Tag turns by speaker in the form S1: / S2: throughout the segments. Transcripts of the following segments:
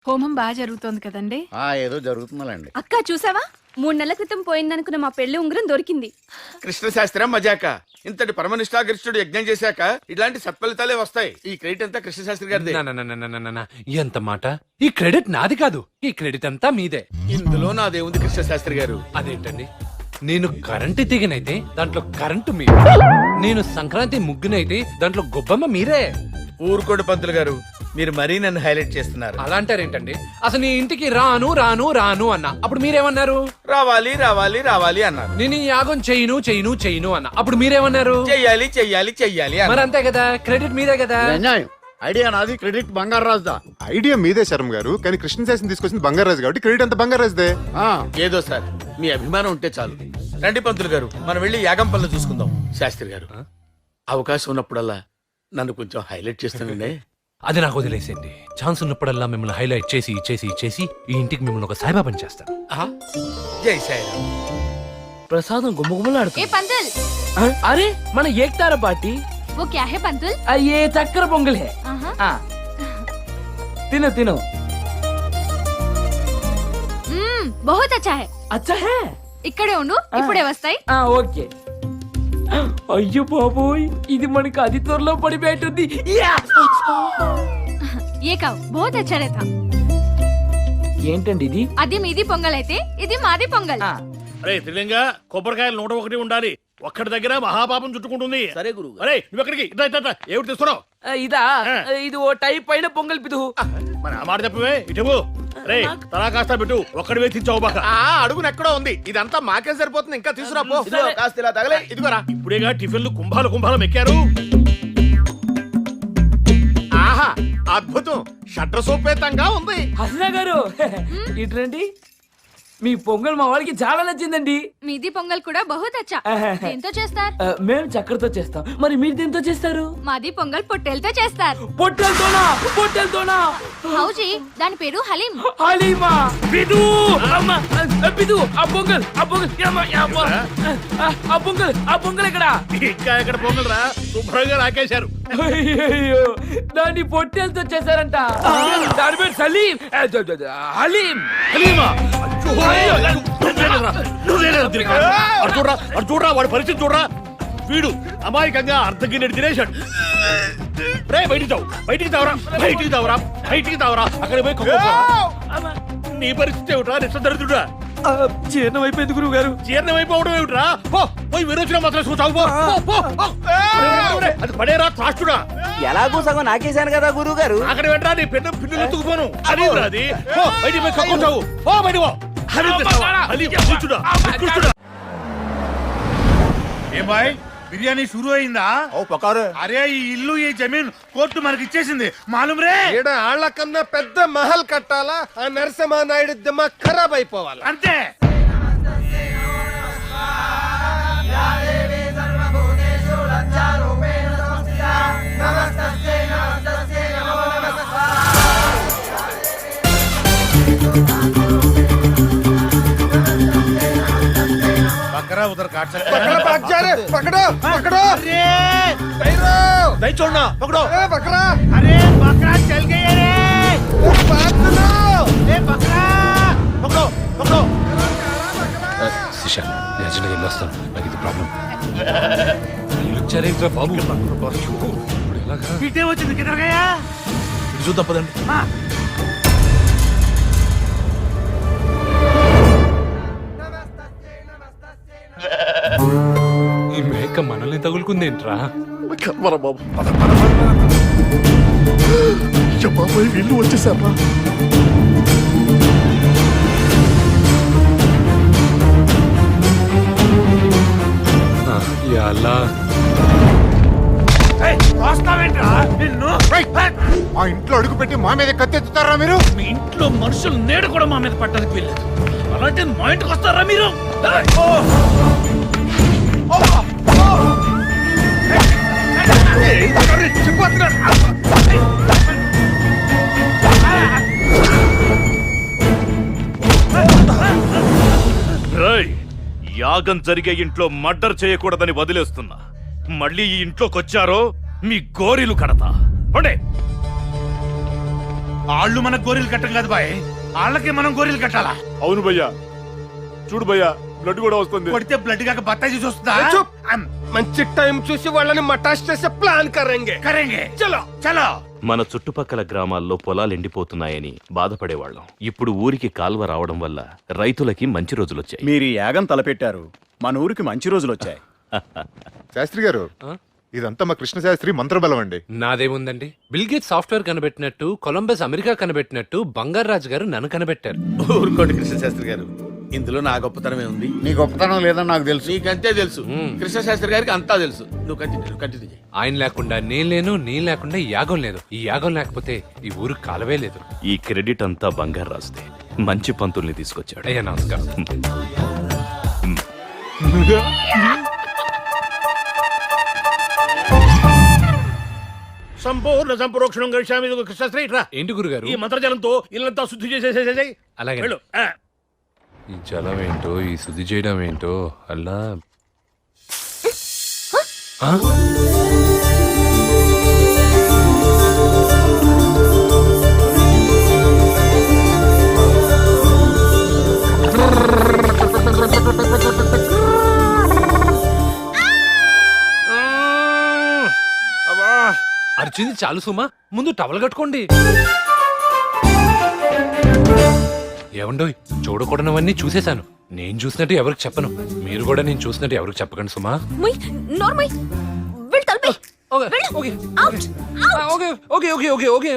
S1: హోమం బాగా జరుగుతోంది కదండి.
S2: ఏదో జరుగుతుందండి.
S3: అక్క చూసావా 3 నెలల క్రితం పోయిందనుకున్న మా పెళ్లి ఉంగరం దొరికింది.
S4: కృష్ణశాస్త్రం మజాక. ఇంతటి పరమనిష్ఠాగరిష్ఠుడు యజ్ఞం చేశాక ఇలాంటి సత్ఫలితాలే వస్తాయి. ఈ క్రెడిట్ అంతా కృష్ణశాస్త్రి గారిదే.
S5: ఎంత మాట? ఈ క్రెడిట్ నాది కాదు, ఈ క్రెడిట్ అంతా మీదే.
S4: ఇందులో నాదేముంది కృష్ణశాస్త్రి గారు?
S5: అదేంటండి, నేను కరెంటు తీగనైతే దాంట్లో కరెంటు మీరే, నేను సంక్రాంతి ముగ్గునైతే దాంట్లో గొబ్బమ్మ మీరే.
S4: ఊరుకోడు పంతులు గారు, మీరు మరీ నన్ను హైలైట్ చేస్తున్నారు.
S5: అలా అంటారేంటండి? అసలు నీ ఇంటికి రాను రాను రాను అన్నా, అప్పుడు మీరేమన్నారు?
S4: రావాలి రావాలి రావాలి అన్నారు.
S5: నేను ఈ యాగం చెయ్యను చెయ్యను చెయ్యను అన్నా, అప్పుడు మీరేమన్నారు?
S4: చెయ్యాలి చెయ్యాలి చెయ్యాలి
S5: మరి
S4: అన్నారు.
S5: అంతే కదా, క్రెడిట్ మీదే కదా.
S2: ఇది అన్యాయం. ఐడియా నాది, క్రెడిట్ బంగారాజుదా.
S6: ఐడియా మీదే శర్మ గారు, కానీ కృష్ణశాస్త్రి తీసుకొచ్చింది బంగారాజు కాబట్టి క్రెడిట్ అంతా బంగారాజుదే.
S4: ఏదో సార్, మీ అభిమానం ఉంటే చాలు. రండి పంతులు గారు, మనం వెళ్ళి యాగం పనులు చూసుకుందాం. శాస్త్రి గారు, అవకాశం ఉన్నప్పుడల్లా నన్ను కొంచెం హైలైట్ చేస్తానండి.
S5: అది నాకు వదిలేసేయండి. ఛాన్స్ ఉన్నప్పుడల్లా మిమ్మల్ని హైలైట్ చేసి చేసి చేసి ఈ ఇంటికి మిమ్మల్ని ఒక సాయిబాబాని చేస్తాను.
S4: జై సాయిరామ్.
S7: ప్రసాదం గుమ్మగుమ్మలాడుతుంది.
S3: ఏ పంతుల్,
S7: अरे మన ఏక్తారా పార్టీ
S3: वो क्या है पंतुल?
S7: ये चक्कर पोंगल है. तिनो तिनो.
S3: बहुत अच्छा है.
S7: अच्छा है.
S3: ఇక్కడే ఉండు, ఇప్పుడే వస్తాయి.
S7: ఓకే. అయ్యో బాబోయ్, ఇది మనకి అతి త్వరలో పడిపోయింది.
S3: ఏ కావు, बहुत अच्छा रहता.
S7: ఏంటండి ఇది?
S3: అది మీది పొంగల్ అయితే ఇది మాది పొంగల్.
S8: అరే త్రిలింగ, కొబ్బరికాయలు 101 ఉండాలి. ఒక్కడి దగ్గర మహాపాపం చుట్టుకుంటుంది.
S7: సరే గురువు.
S8: అరే నువ్వు ఎక్కడికి? ఏమిటి తీస్తున్నావు?
S7: ఇదా, ఇది ఓ టైప్ పైన పొంగల్ పిదువు.
S8: మరి ఆ మాట చెప్పవే, ఇటు. రే తలా కాస్త పెట్టు, ఒక్కడి వేసించావు బాక.
S4: అడుగున ఎక్కడో ఉంది, ఇదంతా మాకే సరిపోతుంది. ఇంకా తీసుకురా పో. కాస్త ఇలా తగలే. ఇదిగోరా.
S8: ఇప్పుడేగా టిఫిన్లు కుంభాలు కుంభాలు ఎక్కారు.
S4: ఆహా, అద్భుతం. షడ్రసోపేతంగా ఉంది.
S7: హసనా గారు ఇట్రండి. మీ పొంగల్ మా వాళ్ళకి చాలా నచ్చిందండి.
S3: మీది పొంగల్ కూడా बहुत अच्छा. దేంతో చేస్తారు?
S7: మేము చక్కెరతో చేస్తాం. మరి మీరు దేంతో చేస్తారు?
S3: మాది పొంగల్ పొట్టేలతో చేస్తారు.
S7: పొట్టెలతోనా? పొట్టెలతోనా?
S3: హౌజీ, దాని పేరు హలీం.
S7: హలీమా. బిదు అమ్మ, బిదు ఆ పొంగల్, ఆ పొంగల్ యమ్మ యమ్మ. ఆ పొంగల్, ఆ పొంగల్ ఎక్కడ?
S8: ఇంకా ఎక్కడ పొంగలరా, శుభ్రంగా రాకేశారు.
S7: అయ్యో, దాన్ని పొట్టెలతో చేశారంట. దాని పేరు సలీం. హలీం.
S8: హలీమా. చూడరా వాడి పరిస్థితి చూడరా. వీడు అమాయకంగా అర్ధగిన్నెడు తినేశాడు. రే బయటికి తావు, బయటికి తావరా, బయటికి తావరా, బయటికి తావరా. అక్కడ పోయి నీ పరిస్థితి ఏమిట్రా? నిశ్చదరిద్రుడా.
S7: జీర్ణం అయిపోయింది గురువు గారు.
S8: జీర్ణం అయిపోవడం ఏమిట్రా? పోయి విరోచన మాత్రం చూసావు. అది పడేరా త్రాష్టుడా.
S7: ఎలాగో సగం నాకేశాను కదా గురువు గారు.
S8: అక్కడ పెట్టరా, నీ పెద్ద పిన్నులు ఎత్తుకుపోను. అది రాది. బయటికి పోయి కక్కుంటావు. బయటికి పో.
S9: ఏ బాయ్, బిర్యానీ షురూ అయిందా? అరే ఈ ఇల్లు ఈ జమీన్ కోర్టు మనకి ఇచ్చేసింది మాలూమ్ రే.
S4: ఆళ్ల కన్నా పెద్ద మహల్ కట్టాలా? ఆ నరసింహ నాయుడు దిమ్మ ఖరాబ్ అయిపోవాలి
S9: అంతే. बकरा उधर काट सकता है।
S4: पकड़ो भाग जा रे, पकड़ो पकड़ो।
S9: अरे
S4: नहीं छोड़ना, पकड़ो। बकरा,
S9: अरे बकरा चल गई है रे।
S4: बात सुनो।
S9: ए बकरा
S4: पकड़ो पकड़ो।
S5: శిషా, నేను అర్జెంట్గా వెళ్ళొస్తాను, నాకు ఇది ప్రాబ్లం. వీళ్ళొచ్చారేంట్రా బాబు? ఇప్పుడు ఎలాగా?
S9: पीटे वो चीज किधर गया?
S5: ఇది చూద్దాం పదండి. ఈ మేక మనల్ని తగులుకుందేంట్రా?
S4: వీళ్ళు వచ్చేసారా?
S5: అలా
S6: మా ఇంట్లో అడుగు పెట్టి మా మీద కత్తెత్తుతారా మీరు?
S8: మీ ఇంట్లో మనుషులు నేడు కూడా మా మీద పట్టడానికి వెళ్ళలేదు. అలాంటి మా ఇంటికి వస్తారా మీరు? యాగం జరిగే ఇంట్లో మర్డర్ చేయకూడదని వదిలేస్తున్నా. మళ్ళీ ఈ ఇంట్లోకి వచ్చారో మీ గోరీలు కడతా.
S9: వాళ్ళు మనకు గోరీలు కట్టం కాదు బాయ్, వాళ్ళకి మనం గోరీలు కట్టాలా.
S8: అవును భయ్యా, చూడు భయ్యా బ్లడ్ కూడా వస్తుంది.
S9: కొడితే బ్లడ్ కాక బత్తాయి చూసి వస్తుందా?
S1: మంచి టైం చూసి వాళ్ళని మటాష్ చేసే ప్లాన్ కరేంగే.
S9: కరేంగే, చలో చలో.
S10: మన చుట్టుపక్కల గ్రామాల్లో పొలాలు ఎండిపోతున్నాయని బాధపడేవాళ్ళం. ఇప్పుడు ఊరికి కాల్వ రావడం వల్ల రైతులకి మంచి రోజులొచ్చాయి.
S2: మీరు ఈ యాగం తలపెట్టారు, మన ఊరికి మంచి రోజులు వచ్చాయి.
S6: శాస్త్రి గారు, ఇదంతా మా కృష్ణ శాస్త్రి మంత్రబలం అండి.
S5: నాదేముందండి, బిల్గేట్ సాఫ్ట్వేర్ కనిపెట్టినట్టు, కొలంబస్ అమెరికా కనిపెట్టినట్టు బంగారాజు గారు నన్ను కనిపెట్టారు.
S4: ఊరుకోండి కృష్ణశాస్త్రి గారు, ఇందులో నా గొప్పతనమే ఉంది.
S2: నీ గొప్పతనం లేదని నాకు తెలుసు.
S4: నీకంతే తెలుసు, కృష్ణశాస్త్రి గారికి అంతా తెలుసు. నువ్వు కంటిన్యూ చేయి.
S5: ఆయన లేకుండా నేను లేను, నేను లేకుండా ఈ యాగం లేదు. ఈ యాగం లేకపోతే ఈ ఊరు కాలవే లేదు.
S10: ఈ క్రెడిట్ అంతా బంగారాజుదే. మంచి పంతుల్ని తీసుకొచ్చాడు.
S5: అయ్యా నమస్కారం.
S8: సంపూర్ణ సంప్రోక్షణం గడిచామి కృష్ణశ్రీ. రా,
S5: ఏంటి గురుగారు?
S8: ఈ మంత్రజలంతో ఇల్లంతా శుద్ధి చేసేసేసేయ్.
S5: అలాగే.
S8: వెళ్ళు.
S5: ఈ జలం ఏంటో, ఈ శుద్ధి చేయడం ఏంటో అలా. ఆ? అర్చింది చాలు సుమా, ముందు టవల్ కట్టుకోండి. ఏమండోయ్, చూడకూడనవన్నీ చూసేశాను. నేను చూసినట్టు ఎవరికి చెప్పను, మీరు కూడా నేను చూసినట్టు ఎవరికి చెప్పకండి సుమా.
S3: ముయ్, నోర్మయ్, వెళ్ళు తలపై.
S5: ఓకే
S3: వెళ్ళు.
S5: Okay
S3: out,
S5: okay okay okay okay okay.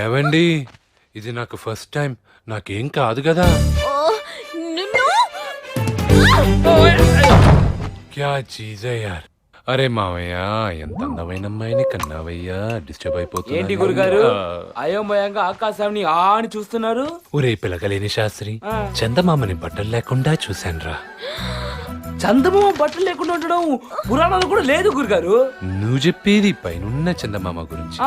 S5: ఏవండి, ఇది నాకు ఫస్ట్ టైం, నాకేం కాదు కదా.
S3: ఓ, నిన్ను.
S5: క్యా చీజ్ హై యార్. అరే మావయ్య, ఎంత అందమైన అమ్మాయిని కన్నావయ్యా, డిస్టర్బ్ అయిపోతుంది.
S7: ఏంటి గురుగారు అయోమయంగా ఆకాశాన్ని ఆని చూస్తున్నారు?
S5: ఒరే పిలకలేని శాస్త్రి, చందమామని బట్టలు లేకుండా చూశానురా.
S7: చందమామ బట్టలు లేకుండా ఉండడం పురాణాలు కూడా లేదు గురుగారు.
S5: నువ్వు చెప్పేది పైనున్న చందమామ గురించి,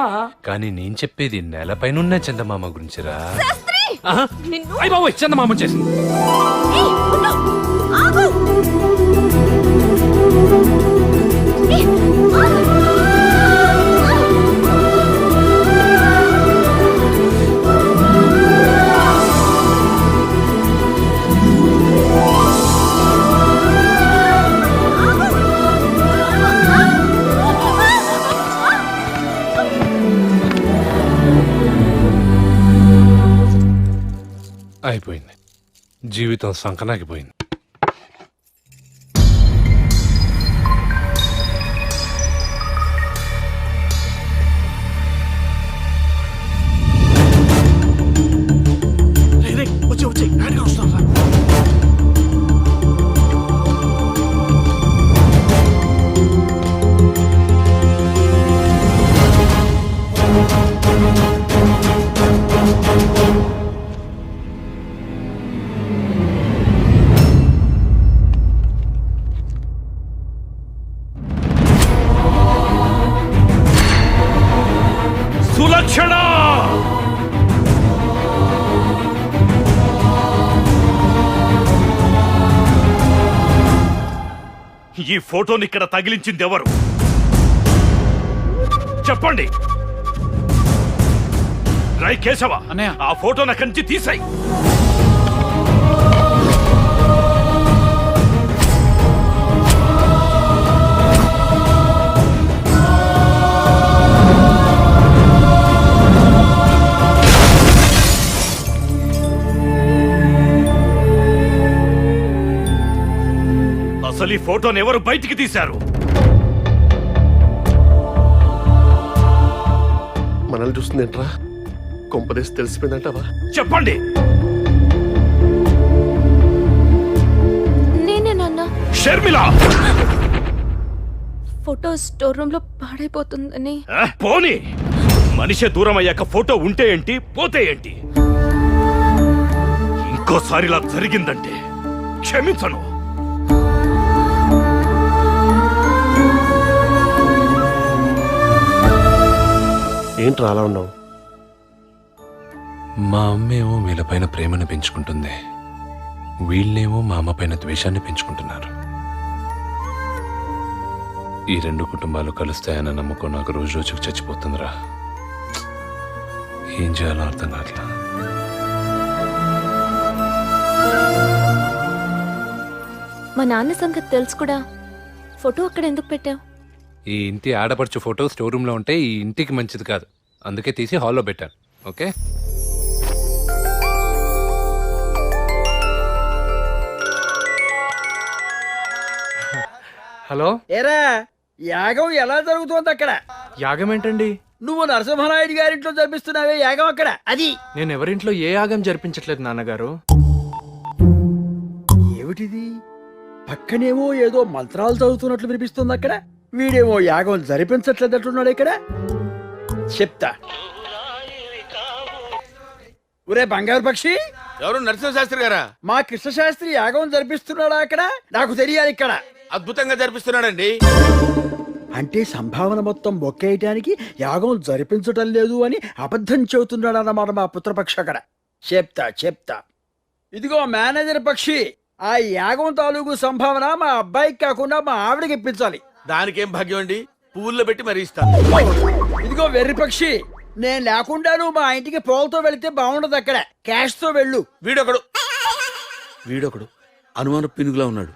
S5: కానీ నేను చెప్పేది నేల పైనున్న చందమామ గురించిరా.
S3: నిన్ను.
S5: అయ్య బాబోయ్, చందమామ చేసింది.
S3: ఏయ్, ఉండు. ఆగు. ఏయ్, ఆగు.
S5: అయిపోయింది, జీవితం సంకనాకిపోయింది.
S8: వచ్చి నాడిగా వస్తాం. సులక్షణ, ఈ ఫోటోని ఇక్కడ తగిలించింది ఎవరు చెప్పండి. రై కేశవ, ఆ ఫోటో నా కంచి తీసాయి. అసలు ఈ ఫోటోని ఎవరు బయటికి తీశారు?
S1: మనల్ని చూస్తుందేంట్రా, కొంపదేసి తెలిసిపోయిందంటావా?
S8: చెప్పండి.
S3: నేనే నాన్న.
S8: షర్మిల,
S3: ఫోటో స్టోర్ రూమ్ లో పాడైపోతుందని.
S8: పోనీ, మనిషి దూరం అయ్యాక ఫోటో ఉంటే ఏంటి, పోతే ఏంటి? ఇంకోసారి ఇలా జరిగిందంటే క్షమించను.
S1: ఏంట్రా అలా ఉన్నావు?
S5: మా అమ్మేమో వీళ్ళపైన ప్రేమను పెంచుకుంటుంది, వీళ్ళేమో మా అమ్మ పైన ద్వేషాన్ని పెంచుకుంటున్నారు. ఈ రెండు కుటుంబాలు కలుస్తాయన్న నమ్మకం నాకు రోజు రోజుకు చచ్చిపోతుందిరా. ఏం చేయాలో అర్థం కావట్లా.
S3: మా నాన్న సంగతి తెలుసు కూడా. ఫోటో అక్కడ ఎందుకు పెట్టావు?
S5: ఈ ఇంటి ఆడపడుచు ఫోటో స్టోర్ రూమ్ లో ఉంటే ఈ ఇంటికి మంచిది కాదు, అందుకే తీసి హాల్లో పెట్టాను. ఓకే.
S7: హలో,
S8: ఏరా యాగం ఎలా జరుగుతోంది అక్కడ?
S7: యాగం ఏంటండి?
S8: నువ్వు నరసింహనాయుడు గారింట్లో జరిపిస్తున్నావే యాగం అక్కడ, అది
S7: నేను ఎవరింట్లో ఏ యాగం జరిపించట్లేదు నాన్నగారు.
S8: ఏమిటిది? పక్కనేమో ఏదో మంత్రాలు చదువుతున్నట్లు వినిపిస్తుంది అక్కడ. వీడేమో యాగం జరిపించట్లేదట్టున్నాడు ఇక్కడ. చెప్తా. ఒరే బంగారు పక్షి,
S4: ఎవరు? నరసింహ శాస్త్రి గారా?
S8: మా కృష్ణశాస్త్రి యాగం జరిపిస్తున్నాడా అక్కడ? నాకు తెలియాలి ఇక్కడ.
S4: అద్భుతంగా జరిపిస్తున్నాడండి.
S8: అంటే సంభావన మొత్తం బొక్కేయటానికి యాగం జరిపించటం లేదు అని అబద్ధం చెబుతున్నాడు అన్నమాట మా పుత్రపక్షి అక్కడ. చెప్తా. ఇదిగో మేనేజర్ పక్షి, ఆ యాగం తాలూకు సంభావన మా అబ్బాయికి కాకుండా మా ఆవిడకి ఇప్పించాలి.
S4: దానికేం భాగ్యం అండి, పువ్వుల్లో పెట్టి మరీ ఇస్తాను.
S8: ఇదిగో వెర్రి పక్షి, నేను లేకుండా నువ్వు మా ఇంటికి పోల్తో వెళితే బాగుండదు. అక్కడ క్యాష్ తో వెళ్ళు.
S4: వీడొకడు అనుమాన పినుగులా ఉన్నాడు.